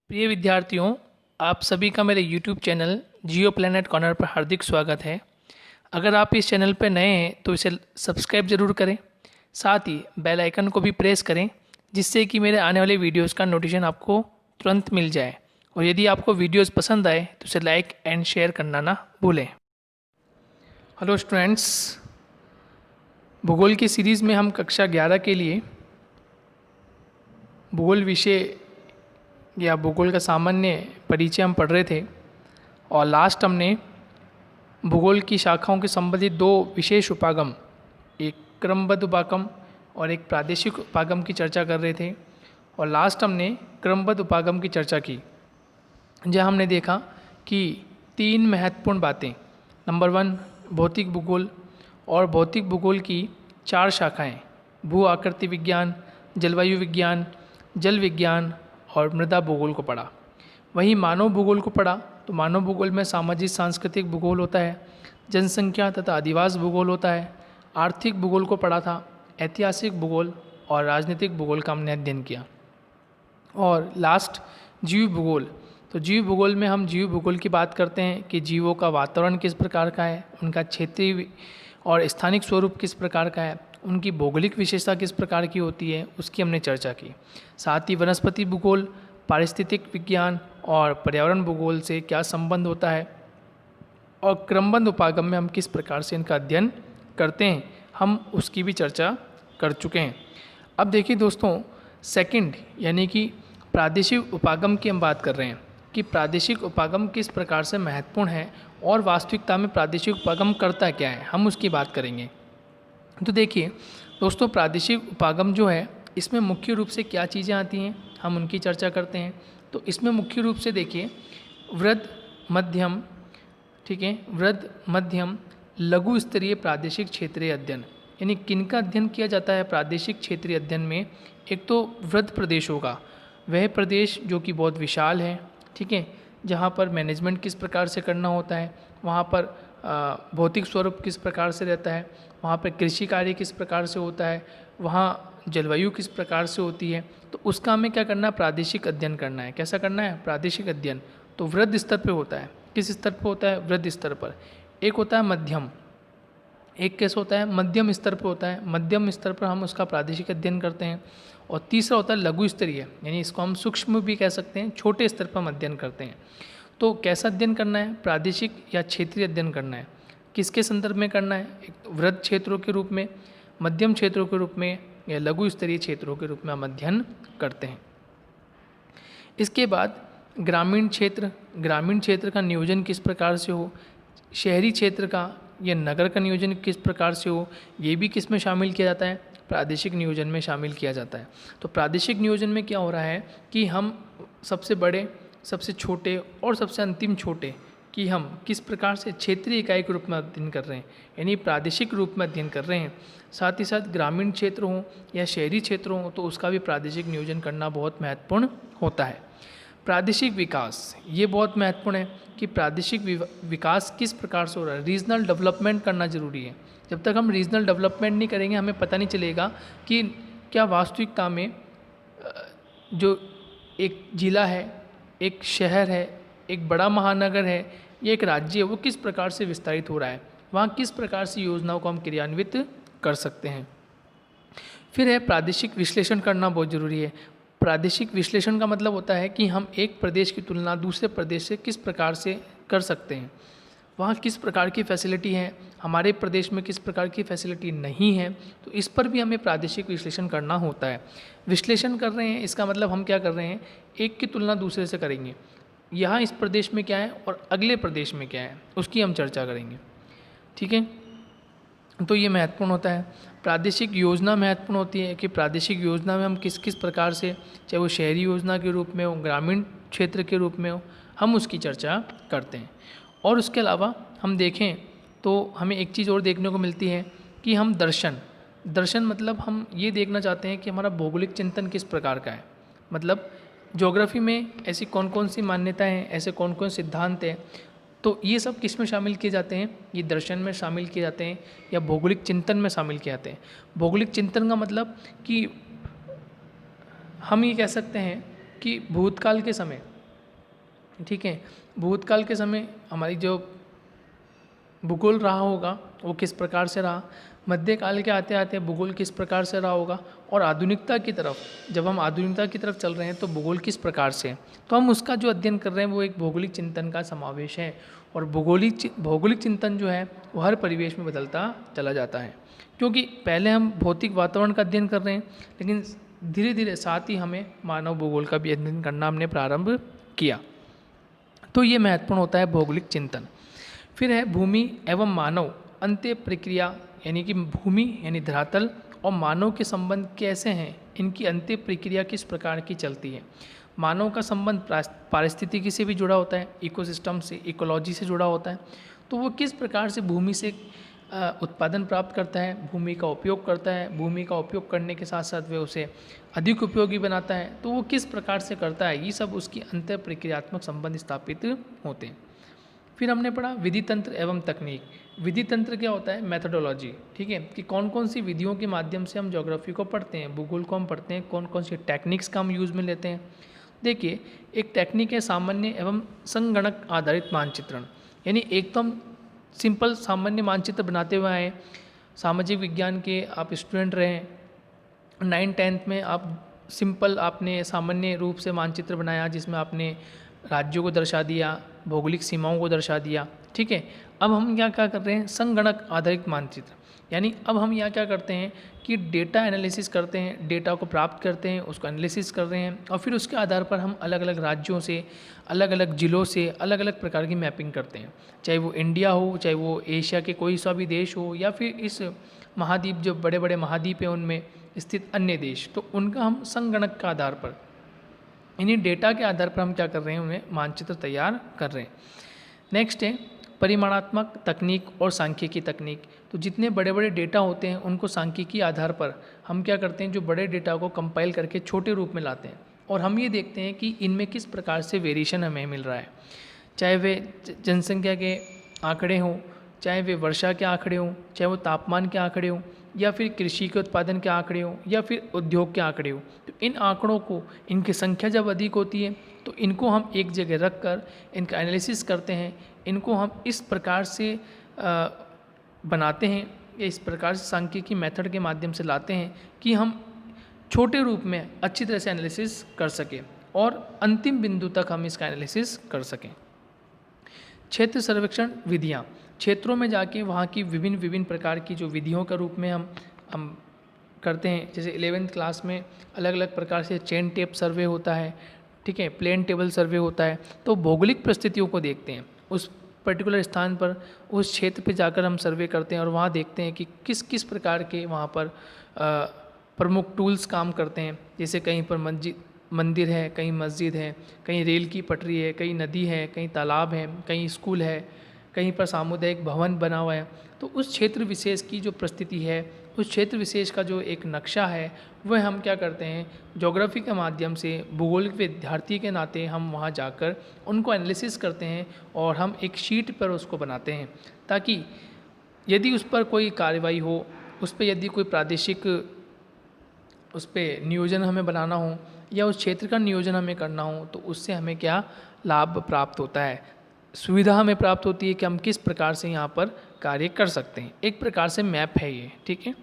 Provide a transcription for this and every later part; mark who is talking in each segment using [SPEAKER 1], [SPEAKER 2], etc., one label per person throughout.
[SPEAKER 1] प्रिय विद्यार्थियों, आप सभी का मेरे YouTube चैनल जियो प्लैनेट कॉर्नर पर हार्दिक स्वागत है। अगर आप इस चैनल पर नए हैं तो इसे सब्सक्राइब ज़रूर करें, साथ ही बेल आइकन को भी प्रेस करें जिससे कि मेरे आने वाले वीडियोस का नोटिफिकेशन आपको तुरंत मिल जाए। और यदि आपको वीडियोस पसंद आए तो इसे लाइक एंड शेयर करना ना भूलें। हेलो स्टूडेंट्स, भूगोल की सीरीज़ में हम कक्षा 11 के लिए भूगोल विषय या भूगोल का सामान्य परिचय हम पढ़ रहे थे और लास्ट हमने भूगोल की शाखाओं के संबंधित दो विशेष उपागम, एक क्रमबद्ध उपागम और एक प्रादेशिक उपागम की चर्चा कर रहे थे। और लास्ट हमने क्रमबद्ध उपागम की चर्चा की, जहाँ हमने देखा कि तीन महत्वपूर्ण बातें, नंबर 1 भौतिक भूगोल, और भौतिक भूगोल की चार शाखाएं, भू आकृति विज्ञान, जलवायु विज्ञान, जल विज्ञान और मृदा भूगोल को पढ़ा। वहीं मानव भूगोल को पढ़ा तो मानव भूगोल में सामाजिक सांस्कृतिक भूगोल होता है, जनसंख्या तथा अधिवास भूगोल होता है, आर्थिक भूगोल को पढ़ा था, ऐतिहासिक भूगोल और राजनीतिक भूगोल का हमने अध्ययन किया। और लास्ट जीव भूगोल, तो जीव भूगोल में हम जीव भूगोल की बात करते हैं कि जीवों का वातावरण किस प्रकार का है, उनका क्षेत्रीय और स्थानिक स्वरूप किस प्रकार का है, उनकी भौगोलिक विशेषता किस प्रकार की होती है, उसकी हमने चर्चा की। साथ ही वनस्पति भूगोल, पारिस्थितिक विज्ञान और पर्यावरण भूगोल से क्या संबंध होता है, और क्रमबद्ध उपागम में हम किस प्रकार से इनका अध्ययन करते हैं, हम उसकी भी चर्चा कर चुके हैं। अब देखिए दोस्तों, सेकंड यानी कि प्रादेशिक उपागम की हम बात कर रहे हैं कि प्रादेशिक उपागम किस प्रकार से महत्वपूर्ण है और वास्तविकता में प्रादेशिक उपागम करता क्या है, हम उसकी बात करेंगे। तो देखिए दोस्तों, प्रादेशिक उपागम जो है इसमें मुख्य रूप से क्या चीज़ें आती हैं, हम उनकी चर्चा करते हैं। तो इसमें मुख्य रूप से देखिए वृहद मध्यम, ठीक है, वृहद मध्यम लघु स्तरीय प्रादेशिक क्षेत्रीय अध्ययन, यानी किनका अध्ययन किया जाता है प्रादेशिक क्षेत्रीय अध्ययन में। एक तो वृहद प्रदेशों का, वह प्रदेश जो कि बहुत विशाल है, ठीक है, जहाँ पर मैनेजमेंट किस प्रकार से करना होता है, वहाँ पर भौतिक स्वरूप किस प्रकार से रहता है, वहाँ पर कृषि कार्य किस प्रकार से होता है, वहाँ जलवायु किस प्रकार से होती है, तो उसका हमें क्या करना है, प्रादेशिक अध्ययन करना है। कैसा करना है, प्रादेशिक अध्ययन। तो वृहद स्तर पर होता है, किस स्तर पर होता है, वृहद स्तर पर। एक होता है मध्यम, एक कैसे होता है, मध्यम स्तर पर होता है, मध्यम स्तर पर हम उसका प्रादेशिक अध्ययन करते हैं। और तीसरा होता है लघु स्तरीय, यानी इसको हम सूक्ष्म भी कह सकते हैं, छोटे स्तर पर हम अध्ययन करते हैं। तो कैसा अध्ययन करना है, प्रादेशिक या क्षेत्रीय अध्ययन करना है, किसके संदर्भ में करना है, एक वृहद क्षेत्रों के रूप में, मध्यम क्षेत्रों के रूप में या लघु स्तरीय क्षेत्रों के रूप में हम अध्ययन करते हैं। इसके बाद ग्रामीण क्षेत्र, ग्रामीण क्षेत्र का नियोजन किस प्रकार से हो, शहरी क्षेत्र का या नगर का नियोजन किस प्रकार से हो, ये भी किस में शामिल किया जाता है, प्रादेशिक नियोजन में शामिल किया जाता है। तो प्रादेशिक नियोजन में क्या हो रहा है कि हम सबसे बड़े, सबसे छोटे और सबसे अंतिम छोटे कि हम किस प्रकार से क्षेत्रीय इकाई के रूप में अध्ययन कर रहे हैं, यानी प्रादेशिक रूप में अध्ययन कर रहे हैं। साथ ही साथ ग्रामीण क्षेत्र हों या शहरी क्षेत्र हों तो उसका भी प्रादेशिक नियोजन करना बहुत महत्वपूर्ण होता है। प्रादेशिक विकास, ये बहुत महत्वपूर्ण है कि प्रादेशिक विकास किस प्रकार से हो रहा है, रीजनल डेवलपमेंट करना ज़रूरी है। जब तक हम रीजनल डेवलपमेंट नहीं करेंगे हमें पता नहीं चलेगा कि क्या वास्तविकता में जो एक जिला है, एक शहर है, एक बड़ा महानगर है या एक राज्य है, वो किस प्रकार से विस्तारित हो रहा है, वहाँ किस प्रकार से योजनाओं को हम क्रियान्वित कर सकते हैं। फिर है प्रादेशिक विश्लेषण करना बहुत ज़रूरी है। प्रादेशिक विश्लेषण का मतलब होता है कि हम एक प्रदेश की तुलना दूसरे प्रदेश से किस प्रकार से कर सकते हैं, वहाँ किस प्रकार की फैसिलिटी है, हमारे प्रदेश में किस प्रकार की फैसिलिटी नहीं है, तो इस पर भी हमें प्रादेशिक विश्लेषण करना होता है। विश्लेषण कर रहे हैं इसका मतलब हम क्या कर रहे हैं, एक की तुलना दूसरे से करेंगे, यहाँ इस प्रदेश में क्या है और अगले प्रदेश में क्या है, उसकी हम चर्चा करेंगे, ठीक है। तो ये महत्वपूर्ण होता है। प्रादेशिक योजना महत्वपूर्ण होती है कि प्रादेशिक योजना में हम किस किस प्रकार से, चाहे वो शहरी योजना के रूप में हो, ग्रामीण क्षेत्र के रूप में हो, हम उसकी चर्चा करते हैं। और उसके अलावा हम देखें तो हमें एक चीज़ और देखने को मिलती है कि हम दर्शन मतलब हम ये देखना चाहते हैं कि हमारा भौगोलिक चिंतन किस प्रकार का है, मतलब ज्योग्राफी में ऐसी कौन कौन सी मान्यताएं हैं, ऐसे कौन कौन सिद्धांत हैं, तो ये सब किस में शामिल किए जाते हैं, ये दर्शन में शामिल किए जाते हैं या भौगोलिक चिंतन में शामिल किए जाते हैं। भौगोलिक चिंतन का मतलब कि हम ये कह सकते हैं कि भूतकाल के समय ठीक है। भूतकाल के समय हमारी जो भूगोल रहा होगा वो किस प्रकार से रहा, मध्यकाल के आते आते भूगोल किस प्रकार से रहा होगा, और आधुनिकता की तरफ, जब हम आधुनिकता की तरफ चल रहे हैं तो भूगोल किस प्रकार से है। तो हम उसका जो अध्ययन कर रहे हैं वो एक भौगोलिक चिंतन का समावेश है। और भौगोलिक चिंतन जो है वो हर परिवेश में बदलता चला जाता है, क्योंकि पहले हम भौतिक वातावरण का अध्ययन कर रहे हैं, लेकिन धीरे धीरे साथ ही हमें मानव भूगोल का भी अध्ययन करना हमने प्रारंभ किया। तो ये महत्वपूर्ण होता है भौगोलिक चिंतन। फिर है भूमि एवं मानव अंत्य प्रक्रिया, यानी कि भूमि यानी धरातल और मानव के संबंध कैसे हैं, इनकी अंत्य प्रक्रिया किस प्रकार की चलती है। मानव का संबंध पारिस्थितिकी से भी जुड़ा होता है, इकोसिस्टम से, इकोलॉजी से जुड़ा होता है। तो वो किस प्रकार से भूमि से उत्पादन प्राप्त करता है, भूमि का उपयोग करता है, भूमि का उपयोग करने के साथ साथ वे उसे अधिक उपयोगी बनाता है, तो वो किस प्रकार से करता है, ये सब उसकी अंतर प्रक्रियात्मक संबंध स्थापित होते हैं। फिर हमने पढ़ा विधि तंत्र एवं तकनीक। विधि तंत्र क्या होता है, मेथोडोलॉजी, ठीक है, कि कौन कौन सी विधियों के माध्यम से हम ज्योग्राफी को पढ़ते हैं, भूगोल को हम पढ़ते हैं, कौन कौन सी टेक्निक्स का हम यूज़ में लेते हैं। देखिए, एक टेक्निक है सामान्य एवं संगणक आधारित मानचित्रण, यानी एक तो हम सिंपल सामान्य मानचित्र बनाते हुए आए। सामाजिक विज्ञान के आप स्टूडेंट रहे, 9th-10th में आप सिंपल आपने सामान्य रूप से मानचित्र बनाया, जिसमें आपने राज्यों को दर्शा दिया, भौगोलिक सीमाओं को दर्शा दिया, ठीक है। अब हम क्या क्या कर रहे हैं, संगणक आधारित मानचित्र, यानी अब हम यहाँ क्या करते हैं कि डेटा एनालिसिस करते हैं, डेटा को प्राप्त करते हैं, उसको एनालिसिस कर रहे हैं, और फिर उसके आधार पर हम अलग अलग राज्यों से, अलग अलग ज़िलों से अलग अलग प्रकार की मैपिंग करते हैं, चाहे वो इंडिया हो, चाहे वो एशिया के कोई सा भी देश हो, या फिर इस महाद्वीप, जो बड़े बड़े महाद्वीप हैं उनमें स्थित अन्य देश, तो उनका हम संगणक के आधार पर, इन्हीं डेटा के आधार पर हम क्या कर रहे हैं, उन्हें मानचित्र तैयार कर रहे हैं। नेक्स्ट है परिमाणात्मक तकनीक और सांख्यिकी तकनीक। तो जितने बड़े बड़े डेटा होते हैं उनको सांख्यिकी आधार पर हम क्या करते हैं, जो बड़े डेटा को कंपाइल करके छोटे रूप में लाते हैं, और हम ये देखते हैं कि इनमें किस प्रकार से वेरिएशन हमें मिल रहा है, चाहे वे जनसंख्या के आंकड़े हों, चाहे वे वर्षा के आंकड़े हों, चाहे वो तापमान के आंकड़े हों, या फिर कृषि के उत्पादन के आंकड़े हों, या फिर उद्योग के आंकड़े हों। तो इन आंकड़ों को, इनकी संख्या जब अधिक होती है तो इनको हम एक जगह रख कर इनका एनालिसिस करते हैं, इनको हम इस प्रकार से बनाते हैं, या इस प्रकार से सांख्यिकी मेथड के माध्यम से लाते हैं कि हम छोटे रूप में अच्छी तरह से एनालिसिस कर सकें और अंतिम बिंदु तक हम इसका एनालिसिस कर सकें। क्षेत्र सर्वेक्षण विधियाँ, क्षेत्रों में जाके वहाँ की विभिन्न विभिन्न प्रकार की जो विधियों का रूप में हम करते हैं, जैसे 11th क्लास में अलग अलग प्रकार से चेन टेप सर्वे होता है, ठीक है, प्लेन टेबल सर्वे होता है। तो भौगोलिक परिस्थितियों को देखते हैं, उस पर्टिकुलर स्थान पर, उस क्षेत्र पे जाकर हम सर्वे करते हैं, और वहाँ देखते हैं कि किस किस प्रकार के वहाँ पर प्रमुख टूल्स काम करते हैं। जैसे कहीं पर मंदिर है, कहीं मस्जिद है, कहीं रेल की पटरी है, कहीं नदी है, कहीं तालाब है, कहीं स्कूल है, कहीं पर सामुदायिक भवन बना हुआ है। तो उस क्षेत्र विशेष की जो परिस्थिति है, उस क्षेत्र विशेष का जो एक नक्शा है, वह हम क्या करते हैं, ज्योग्राफी के माध्यम से, भूगोल के विद्यार्थी के नाते हम वहाँ जाकर उनको एनालिसिस करते हैं, और हम एक शीट पर उसको बनाते हैं, ताकि यदि उस पर कोई कार्रवाई हो, उस पर यदि कोई प्रादेशिक उस पर नियोजन हमें बनाना हो, या उस क्षेत्र का नियोजन हमें करना हो, तो उससे हमें क्या लाभ प्राप्त होता है, सुविधा हमें प्राप्त होती है कि हम किस प्रकार से यहाँ पर कार्य कर सकते हैं। एक प्रकार से मैप है ये, ठीक है।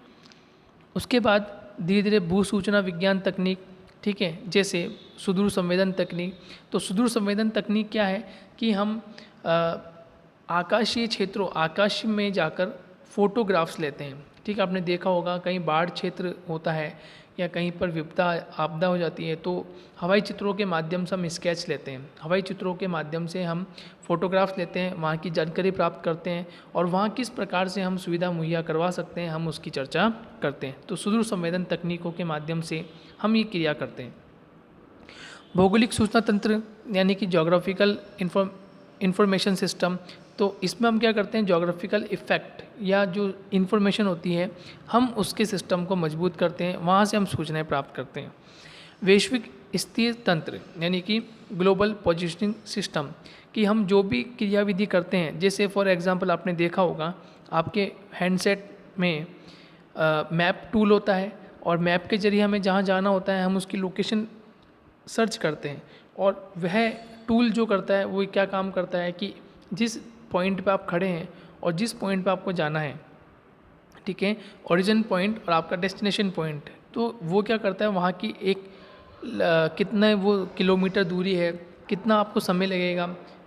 [SPEAKER 1] उसके बाद धीरे धीरे भू सूचना विज्ञान तकनीक, ठीक है, जैसे सुदूर संवेदन तकनीक। तो सुदूर संवेदन तकनीक क्या है कि हम आकाशीय क्षेत्रों, आकाश में जाकर फोटोग्राफ्स लेते हैं, ठीक है। आपने देखा होगा कहीं बाढ़ क्षेत्र होता है, या कहीं पर विपदा आपदा हो जाती है, तो हवाई चित्रों के माध्यम से हम स्केच लेते हैं, हवाई चित्रों के माध्यम से हम फोटोग्राफ्स लेते हैं, वहाँ की जानकारी प्राप्त करते हैं, और वहाँ किस प्रकार से हम सुविधा मुहैया करवा सकते हैं, हम उसकी चर्चा करते हैं। तो सुदूर संवेदन तकनीकों के माध्यम से हम ये क्रिया करते हैं। भौगोलिक सूचना तंत्र, यानी कि ज्योग्राफिकल इंफॉर्मेशन सिस्टम। तो इसमें हम क्या करते हैं, ज्योग्राफिकल इफ़ेक्ट या जो इन्फॉर्मेशन होती है, हम उसके सिस्टम को मजबूत करते हैं, वहाँ से हम सूचनाएं प्राप्त करते हैं। वैश्विक स्थिर तंत्र, यानी कि ग्लोबल पोजिशनिंग सिस्टम, कि हम जो भी क्रियाविधि करते हैं, जैसे फॉर एग्जांपल आपने देखा होगा आपके हैंडसेट में मैप टूल होता है, और मैप के जरिए हमें जहाँ जाना होता है हम उसकी लोकेशन सर्च करते हैं, और वह टूल जो करता है वो क्या काम करता है कि जिस पॉइंट पे आप खड़े हैं और जिस पॉइंट पे आपको जाना है, ठीक है, ओरिजिन पॉइंट और आपका डेस्टिनेशन पॉइंट, तो वो क्या करता है वहाँ की एक कितना वो किलोमीटर दूरी है, कितना आपको समय लगेगा,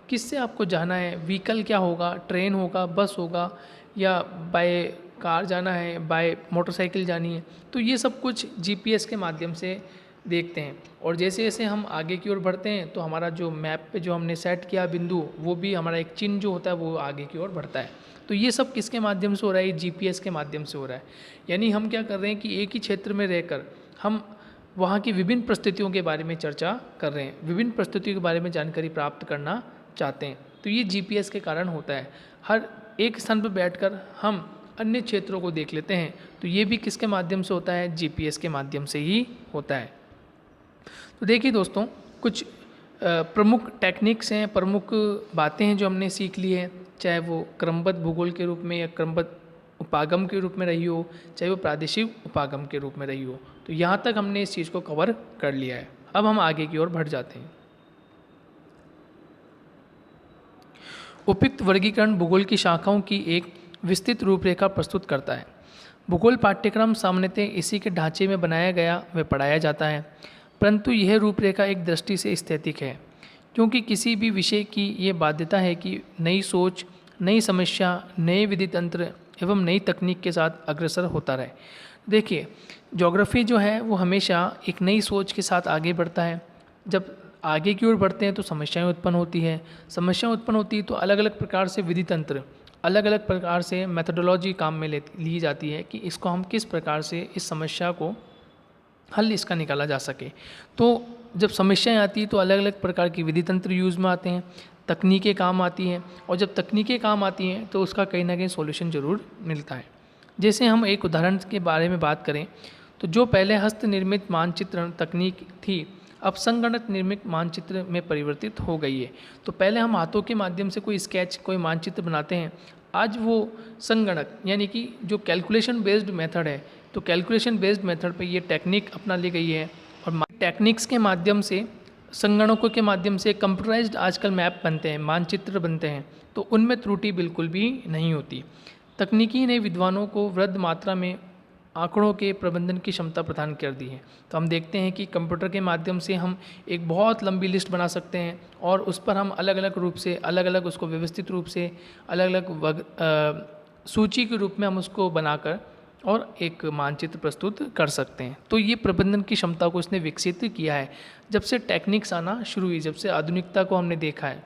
[SPEAKER 1] किससे आपको जाना है, व्हीकल क्या होगा, ट्रेन होगा, बस होगा या बाय कार जाना है, बाय मोटरसाइकिल जानी है, तो ये सब कुछ जीपीएस के माध्यम से देखते हैं। और जैसे जैसे हम आगे की ओर बढ़ते हैं तो हमारा जो मैप पे जो हमने सेट किया बिंदु, वो भी हमारा एक चिन्ह जो होता है वो आगे की ओर बढ़ता है। तो ये सब किसके माध्यम से हो रहा है? जीपीएस के माध्यम से हो रहा है। यानी हम क्या कर रहे हैं कि एक ही क्षेत्र में रहकर हम वहाँ की विभिन्न परिस्थितियों के बारे में चर्चा कर रहे हैं, विभिन्न परिस्थितियों के बारे में जानकारी प्राप्त करना चाहते हैं। तो ये जीपीएस के कारण होता है। हर एक स्थान पर बैठकर हम अन्य क्षेत्रों को देख लेते हैं, तो ये भी किसके माध्यम से होता है? जीपीएस के माध्यम से ही होता है। तो देखिए दोस्तों, कुछ प्रमुख टेक्निक्स हैं, प्रमुख बातें हैं जो हमने सीख ली है, चाहे वो क्रमबद्ध भूगोल के रूप में या क्रमबद्ध उपागम के रूप में रही हो, चाहे वो प्रादेशिक उपागम के रूप में रही हो। तो यहाँ तक हमने इस चीज़ को कवर कर लिया है। अब हम आगे की ओर बढ़ जाते हैं। उपयुक्त वर्गीकरण भूगोल की शाखाओं की एक विस्तृत रूपरेखा प्रस्तुत करता है। भूगोल पाठ्यक्रम सामान्यतः इसी के ढांचे में बनाया गया व पढ़ाया जाता है, परंतु यह रूपरेखा एक दृष्टि से स्थैतिक है, क्योंकि किसी भी विषय की ये बाध्यता है कि नई सोच, नई समस्या, नए विधि तंत्र एवं नई तकनीक के साथ अग्रसर होता रहे। देखिए, ज्योग्राफी जो है वो हमेशा एक नई सोच के साथ आगे बढ़ता है। जब आगे की ओर बढ़ते हैं तो समस्याएं उत्पन्न होती है, समस्याएं उत्पन्न होती है तो अलग अलग प्रकार से विधि तंत्र, अलग अलग प्रकार से मेथोडोलॉजी काम में ली जाती है कि इसको हम किस प्रकार से इस समस्या को हल इसका निकाला जा सके। तो जब समस्याएं आती हैं तो अलग अलग प्रकार की विधि तंत्र यूज़ में आते हैं, तकनीकें काम आती हैं, और जब तकनीकें काम आती हैं तो उसका कहीं ना कहीं सॉल्यूशन ज़रूर मिलता है। जैसे हम एक उदाहरण के बारे में बात करें तो जो पहले हस्त निर्मित मानचित्रण तकनीक थी, अब संगणक निर्मित मानचित्र में परिवर्तित हो गई है। तो पहले हम हाथों के माध्यम से कोई स्केच, कोई मानचित्र बनाते हैं, आज वो संगणक यानी कि जो कैलकुलेशन बेस्ड मेथड है, तो कैलकुलेशन बेस्ड मेथड पे ये टेक्निक अपना ली गई है, और टेक्निक्स के माध्यम से, संगणकों के माध्यम से कंप्यूटराइज्ड आजकल मैप बनते हैं, मानचित्र बनते हैं, तो उनमें त्रुटि बिल्कुल भी नहीं होती। तकनीकी ने विद्वानों को वृहद मात्रा में आंकड़ों के प्रबंधन की क्षमता प्रदान कर दी है। तो हम देखते हैं कि कंप्यूटर के माध्यम से हम एक बहुत लंबी लिस्ट बना सकते हैं और उस पर हम अलग अलग रूप से, अलग अलग उसको व्यवस्थित रूप से, अलग अलग सूची के रूप में हम उसको बनाकर और एक मानचित्र प्रस्तुत कर सकते हैं। तो ये प्रबंधन की क्षमता को इसने विकसित किया है जब से टेक्निक्स आना शुरू हुई, जब से आधुनिकता को हमने देखा है।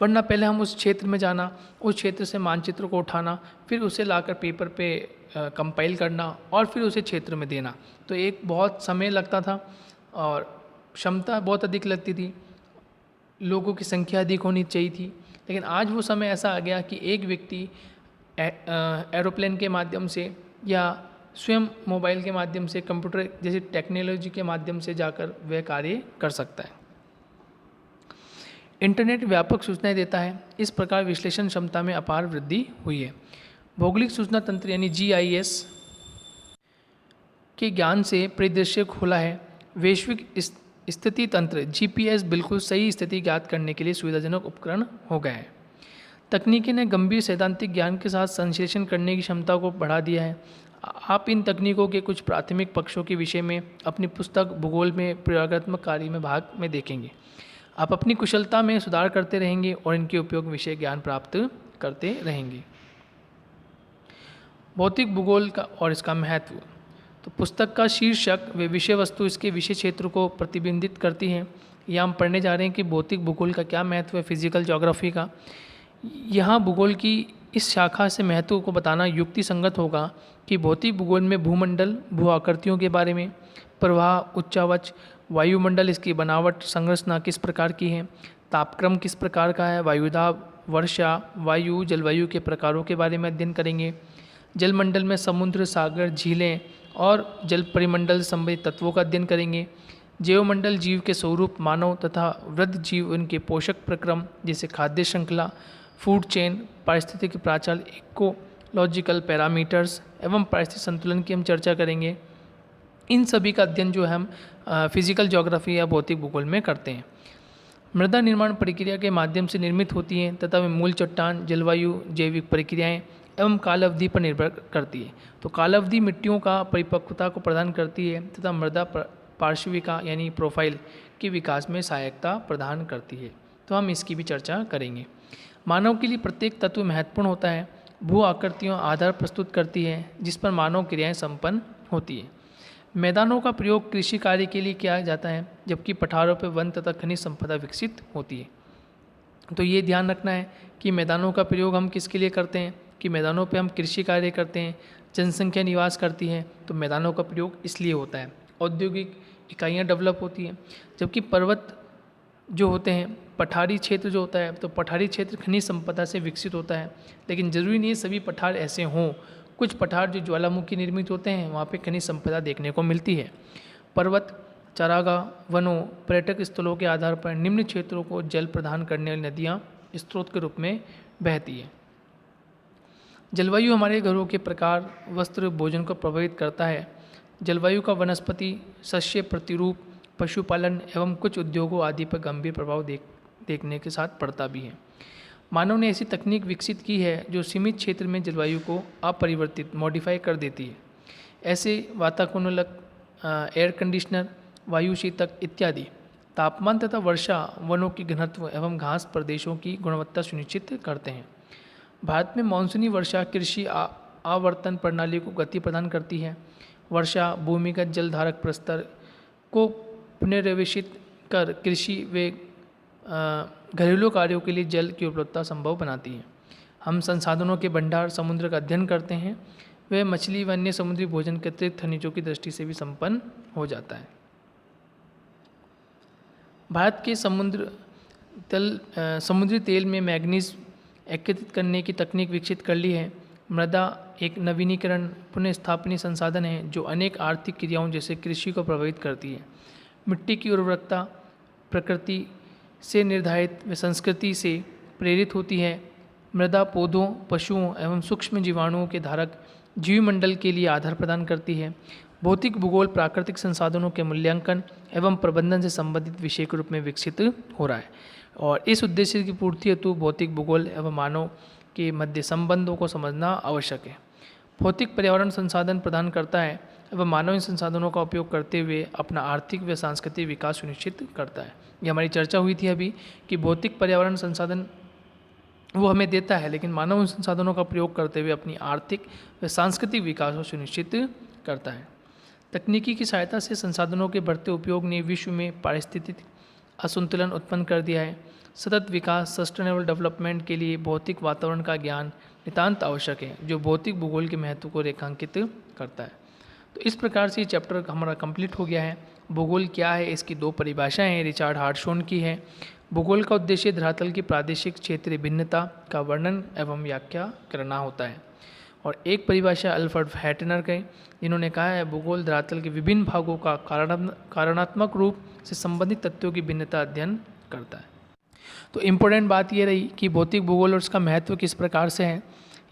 [SPEAKER 1] वरना पहले हम उस क्षेत्र में जाना, उस क्षेत्र से मानचित्र को उठाना, फिर उसे लाकर पेपर पे कंपाइल करना और फिर उसे क्षेत्र में देना, तो एक बहुत समय लगता था और क्षमता बहुत अधिक लगती थी, लोगों की संख्या अधिक होनी चाहिए थी। लेकिन आज वो समय ऐसा आ गया कि एक व्यक्ति एरोप्लेन के माध्यम से या स्वयं मोबाइल के माध्यम से, कंप्यूटर जैसी टेक्नोलॉजी के माध्यम से जाकर वह कार्य कर सकता है। इंटरनेट व्यापक सूचनाएं देता है, इस प्रकार विश्लेषण क्षमता में अपार वृद्धि हुई है। भौगोलिक सूचना तंत्र यानी GIS के ज्ञान से परिदृश्य खुला है। वैश्विक स्थिति तंत्र GPS बिल्कुल सही स्थिति ज्ञात करने के लिए सुविधाजनक उपकरण हो गया है। तकनीकी ने गंभीर सैद्धांतिक ज्ञान के साथ संश्लेषण करने की क्षमता को बढ़ा दिया है। आप इन तकनीकों के कुछ प्राथमिक पक्षों के विषय में अपनी पुस्तक भूगोल में प्रयोगात्मक कार्य में भाग में देखेंगे। आप अपनी कुशलता में सुधार करते रहेंगे और इनके उपयोग विषय ज्ञान प्राप्त करते रहेंगे। भौतिक भूगोल का और इसका महत्व, तो पुस्तक का शीर्षक व विषय वस्तु इसके विषय क्षेत्र को प्रतिबिंबित करती है। यहाँ हम पढ़ने जा रहे हैं कि भौतिक भूगोल का क्या महत्व है, फिजिकल ज्योग्राफी का। यहाँ भूगोल की इस शाखा से महत्व को बताना युक्ति संगत होगा कि भौतिक भूगोल में भूमंडल, भू आकृतियों के बारे में, प्रवाह, उच्चावच, वायुमंडल, इसकी बनावट, संरचना किस प्रकार की है, तापक्रम किस प्रकार का है, वायुदाब, वर्षा, वायु, जलवायु के प्रकारों के बारे में अध्ययन करेंगे। जलमंडल में समुद्र, सागर, झीलें और जल परिमंडल संबंधित तत्वों का अध्ययन करेंगे। जैवमंडल, जीव के स्वरूप, मानव तथा वृद्ध जीव, उनके पोषक प्रक्रम जैसे खाद्य श्रृंखला, फूड चेन, पारिस्थितिक प्राचाल, इकोलॉजिकल पैरामीटर्स एवं पारिस्थितिक संतुलन की हम चर्चा करेंगे। इन सभी का अध्ययन जो है हम फिजिकल ज्योग्राफी या भौतिक भूगोल में करते हैं। मृदा निर्माण प्रक्रिया के माध्यम से निर्मित होती हैं तथा वे मूल चट्टान, जलवायु, जैविक प्रक्रियाएं एवं काल अवधि पर निर्भर करती है। तो काल अवधि मिट्टियों का परिपक्वता को प्रदान करती है तथा मृदा पार्श्विका यानी प्रोफाइल के विकास में सहायता प्रदान करती है। तो हम इसकी भी चर्चा करेंगे। मानव के लिए प्रत्येक तत्व महत्वपूर्ण होता है। भू आकृतियों आधार प्रस्तुत करती है जिस पर मानव क्रियाएं संपन्न होती है। मैदानों का प्रयोग कृषि कार्य के लिए किया जाता है जबकि पठारों पर वन तथा खनिज संपदा विकसित होती है। तो ये ध्यान रखना है कि मैदानों का प्रयोग हम किसके लिए करते हैं कि मैदानों पे हम कृषि कार्य करते हैं, जनसंख्या निवास करती है, तो मैदानों का प्रयोग इसलिए होता है। औद्योगिक इकाइयाँ डेवलप होती हैं, जबकि पर्वत जो होते हैं, पठारी क्षेत्र जो होता है, तो पठारी क्षेत्र खनिज संपदा से विकसित होता है। लेकिन ज़रूरी नहीं है सभी पठार ऐसे हों। कुछ पठार जो ज्वालामुखी निर्मित होते हैं वहाँ पे खनिज संपदा देखने को मिलती है। पर्वत, चारागाह, वनों, पर्यटक स्थलों के आधार पर निम्न क्षेत्रों को जल प्रदान करने वाली नदियाँ स्रोत के रूप में बहती है। जलवायु हमारे घरों के प्रकार, वस्त्र, भोजन को प्रभावित करता है। जलवायु का वनस्पति, शस्य प्रतिरूप, पशुपालन एवं कुछ उद्योगों आदि पर गंभीर प्रभाव देखने के साथ पड़ता भी है। मानव ने ऐसी तकनीक विकसित की है जो सीमित क्षेत्र में जलवायु को अपरिवर्तित मॉडिफाई कर देती है। ऐसे वातानुकूलक, एयर कंडीशनर, वायु शीतक इत्यादि तापमान तथा वर्षा, वनों की घनत्व एवं घास प्रदेशों की गुणवत्ता सुनिश्चित करते हैं। भारत में मानसूनी वर्षा कृषि आवर्तन प्रणाली को गति प्रदान करती है। वर्षा भूमिगत जलधारक प्रस्तर को पुनर्व्यवस्थित कर कृषि व घरेलू कार्यों के लिए जल की उपलब्धता संभव बनाती है। हम संसाधनों के भंडार समुद्र का अध्ययन करते हैं। वह मछली व अन्य समुद्री भोजन के अतिरिक्त खनिजों की दृष्टि से भी संपन्न हो जाता है। भारत के समुद्री तेल में मैग्नीज एकत्रित करने की तकनीक विकसित कर ली है। मृदा एक नवीनीकरण पुनर्स्थापनीय संसाधन है जो अनेक आर्थिक क्रियाओं जैसे कृषि को प्रभावित करती है। मिट्टी की उर्वरकता प्रकृति से निर्धारित व संस्कृति से प्रेरित होती है। मृदा पौधों, पशुओं एवं सूक्ष्म जीवाणुओं के धारक जीवमंडल के लिए आधार प्रदान करती है। भौतिक भूगोल प्राकृतिक संसाधनों के मूल्यांकन एवं प्रबंधन से संबंधित विषय के रूप में विकसित हो रहा है और इस उद्देश्य की पूर्ति हेतु भौतिक भूगोल एवं मानव के मध्य संबंधों को समझना आवश्यक है। भौतिक पर्यावरण संसाधन प्रदान करता है एवं मानव इन संसाधनों का उपयोग करते हुए अपना आर्थिक व सांस्कृतिक विकास सुनिश्चित करता है। ये हमारी चर्चा हुई थी अभी कि भौतिक पर्यावरण संसाधन वो हमें देता है, लेकिन मानव उन संसाधनों का प्रयोग करते हुए अपनी आर्थिक व सांस्कृतिक विकास को सुनिश्चित करता है। तकनीकी की सहायता से संसाधनों के बढ़ते उपयोग ने विश्व में पारिस्थितिक असंतुलन उत्पन्न कर दिया है। सतत विकास सस्टेनेबल डेवलपमेंट के लिए भौतिक वातावरण का ज्ञान नितांत आवश्यक है जो भौतिक भूगोल के महत्व को रेखांकित करता है। तो इस प्रकार से ये चैप्टर हमारा कंप्लीट हो गया है। भूगोल क्या है, इसकी दो परिभाषाएं हैं, रिचार्ड हार्टशॉन की है। भूगोल का उद्देश्य धरातल की प्रादेशिक क्षेत्रीय भिन्नता का वर्णन एवं व्याख्या करना होता है। और एक परिभाषा अल्फ्रेड हैटनर के, जिन्होंने कहा है भूगोल धरातल के विभिन्न भागों का कारणात्मक रूप से संबंधित तथ्यों की भिन्नता अध्ययन करता है। तो इम्पोर्टेंट बात ये रही कि भौतिक भूगोल और उसका महत्व किस प्रकार से है।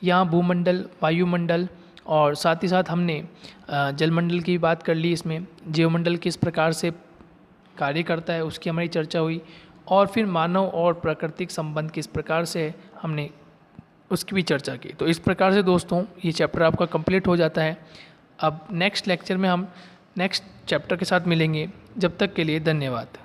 [SPEAKER 1] यहाँ भूमंडल, वायुमंडल और साथ ही साथ हमने जलमंडल की बात कर ली। इसमें जीवमंडल किस प्रकार से कार्य करता है उसकी हमारी चर्चा हुई और फिर मानव और प्राकृतिक संबंध किस प्रकार से है हमने उसकी भी चर्चा की। तो इस प्रकार से दोस्तों ये चैप्टर आपका कंप्लीट हो जाता है। अब नेक्स्ट लेक्चर में हम नेक्स्ट चैप्टर के साथ मिलेंगे। जब तक के लिए धन्यवाद।